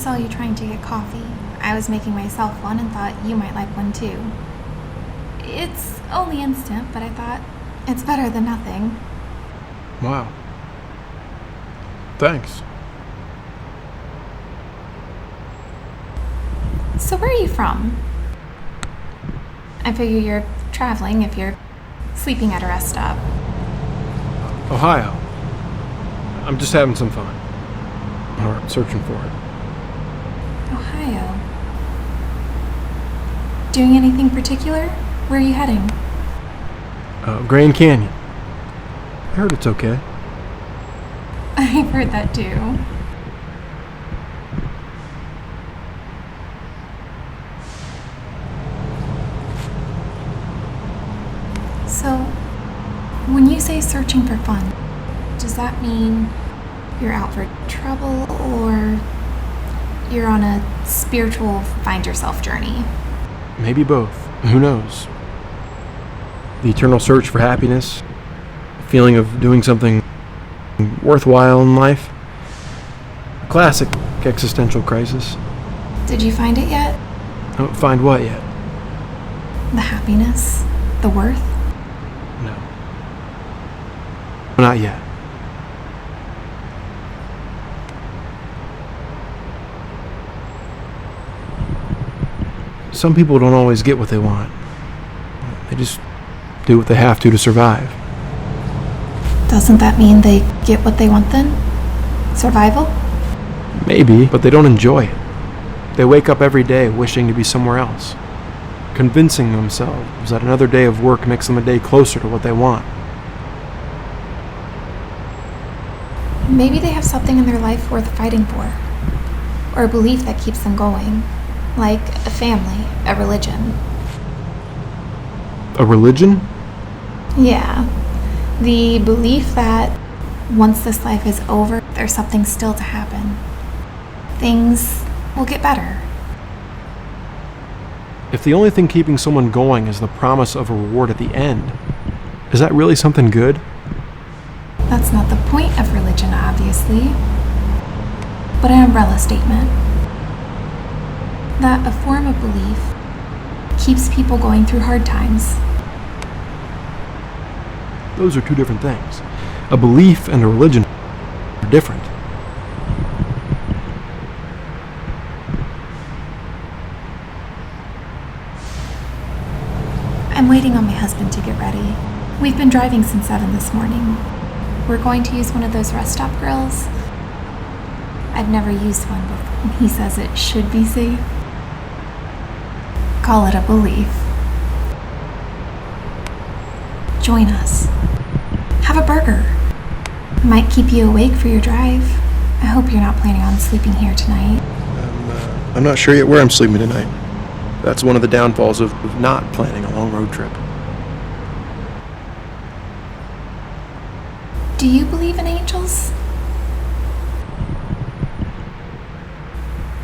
saw you trying to get coffee. I was making myself one and thought you might like one too. It's only instant, but I thought it's better than nothing. Wow. Thanks. So where are you from? I figure you're traveling if you're sleeping at a rest stop. Ohio. I'm just having some fun. Or searching for it. Ohio. Doing anything particular? Where are you heading? Grand Canyon. I heard it's okay. I've heard that too. So, when you say searching for fun, does that mean you're out for trouble or you're on a spiritual find yourself journey? Maybe both. Who knows? The eternal search for happiness, the feeling of doing something worthwhile in life. A classic existential crisis. Did you find it yet? Find what yet? The happiness? The worth? No. Not yet. Some people don't always get what they want. They just do what they have to survive. Doesn't that mean they get what they want then? Survival? Maybe, but they don't enjoy it. They wake up every day wishing to be somewhere else, convincing themselves that another day of work makes them a day closer to what they want. Maybe they have something in their life worth fighting for, or a belief that keeps them going, like a family, a religion. A religion? Yeah, the belief that once this life is over, there's something still to happen. Things will get better. If the only thing keeping someone going is the promise of a reward at the end, is that really something good? That's not the point of religion, obviously, but an umbrella statement. That a form of belief keeps people going through hard times. Those are two different things. A belief and a religion are different. I'm waiting on my husband to get ready. We've been driving since 7 this morning. We're going to use one of those rest stop grills. I've never used one before. He says it should be safe. Call it a belief. Join us. Have a burger. Might keep you awake for your drive. I hope you're not planning on sleeping here tonight. I'm not sure yet where I'm sleeping tonight. That's one of the downfalls of not planning a long road trip. Do you believe in angels?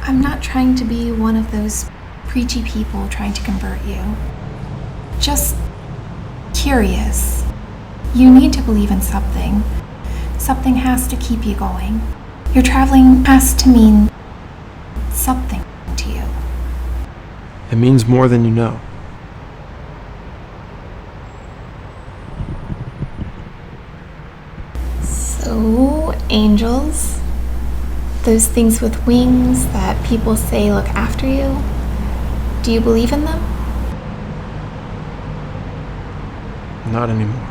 I'm not trying to be one of those preachy people trying to convert you. Just curious. You need to believe in something. Something has to keep you going. Your traveling has to mean something to you. It means more than you know. So, angels, those things with wings that people say look after you, do you believe in them? Not anymore.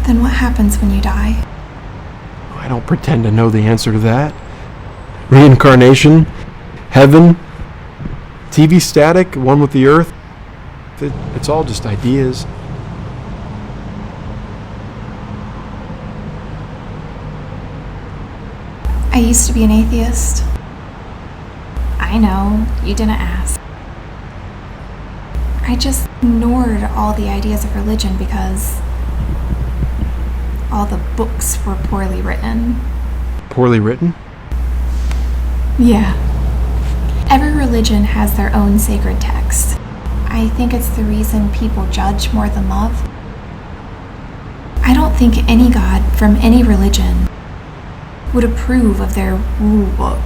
Then what happens when you die? I don't pretend to know the answer to that. Reincarnation? Heaven? TV static? One with the earth? It's all just ideas. I used to be an atheist. I know, you didn't ask. I just ignored all the ideas of religion because all the books were poorly written. Poorly written? Yeah. Every religion has their own sacred text. I think it's the reason people judge more than love. I don't think any god from any religion would approve of their rule book.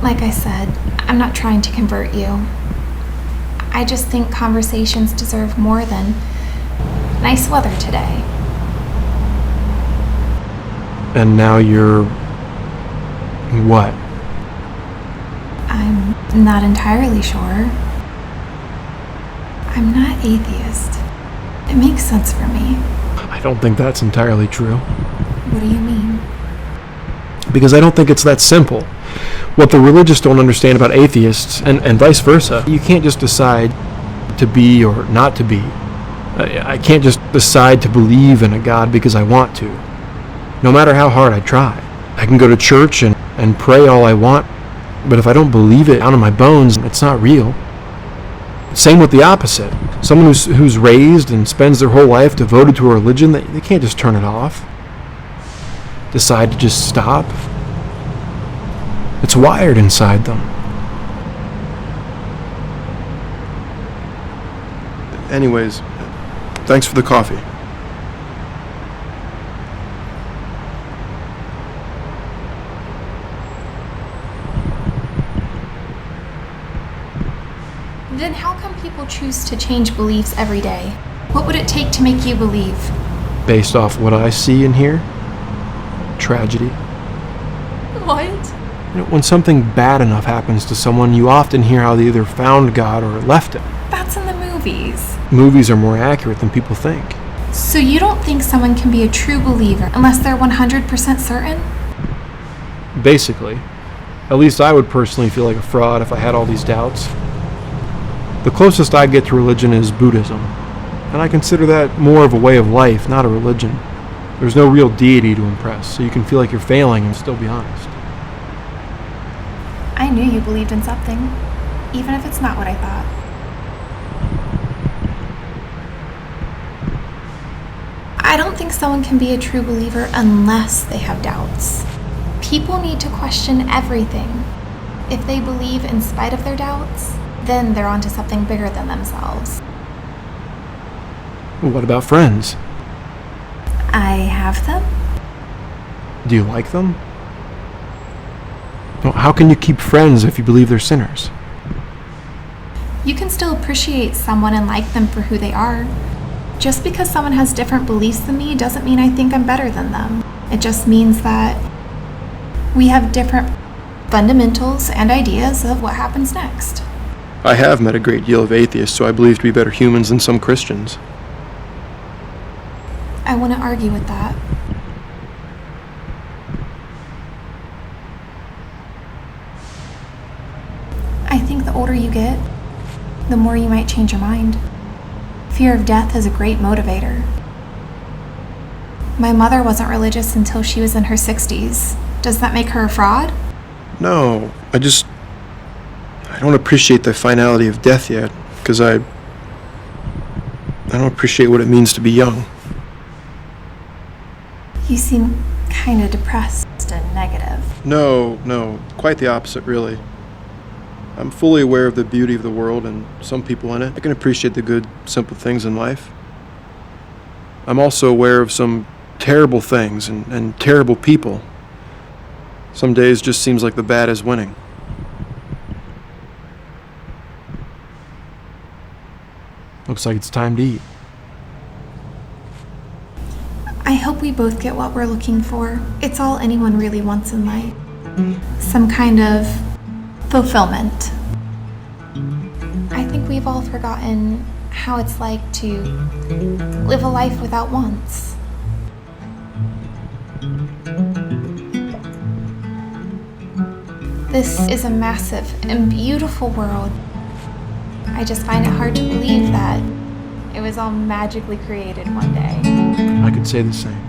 Like I said, I'm not trying to convert you. I just think conversations deserve more than nice weather today. And now you're... what? I'm not entirely sure. I'm not atheist. It makes sense for me. I don't think that's entirely true. What do you mean? Because I don't think it's that simple. What the religious don't understand about atheists, and vice versa, you can't just decide to be or not to be. I can't just decide to believe in a God because I want to, no matter how hard I try. I can go to church and pray all I want, but if I don't believe it down in my bones, it's not real. Same with the opposite. Someone who's raised and spends their whole life devoted to a religion, they can't just turn it off, decide to just stop. It's wired inside them. Anyways, thanks for the coffee. Then how come people choose to change beliefs every day? What would it take to make you believe? Based off what I see and hear, tragedy. What? When something bad enough happens to someone, you often hear how they either found God or left him. That's in the movies. Movies are more accurate than people think. So you don't think someone can be a true believer unless they're 100% certain? Basically. At least I would personally feel like a fraud if I had all these doubts. The closest I get to religion is Buddhism, and I consider that more of a way of life, not a religion. There's no real deity to impress, so you can feel like you're failing and still be honest. I knew you believed in something, even if it's not what I thought. I don't think someone can be a true believer unless they have doubts. People need to question everything. If they believe in spite of their doubts, then they're onto something bigger than themselves. Well, what about friends? I have them? Do you like them? Well, how can you keep friends if you believe they're sinners? You can still appreciate someone and like them for who they are. Just because someone has different beliefs than me doesn't mean I think I'm better than them. It just means that we have different fundamentals and ideas of what happens next. I have met a great deal of atheists, so I believe to be better humans than some Christians. I wouldn't argue with that. I think the older you get, the more you might change your mind. Fear of death is a great motivator. My mother wasn't religious until she was in her 60s. Does that make her a fraud? No, I don't appreciate the finality of death yet, because I don't appreciate what it means to be young. You seem kind of depressed and negative. No, quite the opposite, really. I'm fully aware of the beauty of the world and some people in it. I can appreciate the good, simple things in life. I'm also aware of some terrible things and terrible people. Some days just seems like the bad is winning. Looks like it's time to eat. I hope we both get what we're looking for. It's all anyone really wants in life. Some kind of fulfillment. I think we've all forgotten how it's like to live a life without wants. This is a massive and beautiful world. I just find it hard to believe that it was all magically created one day. I could say the same.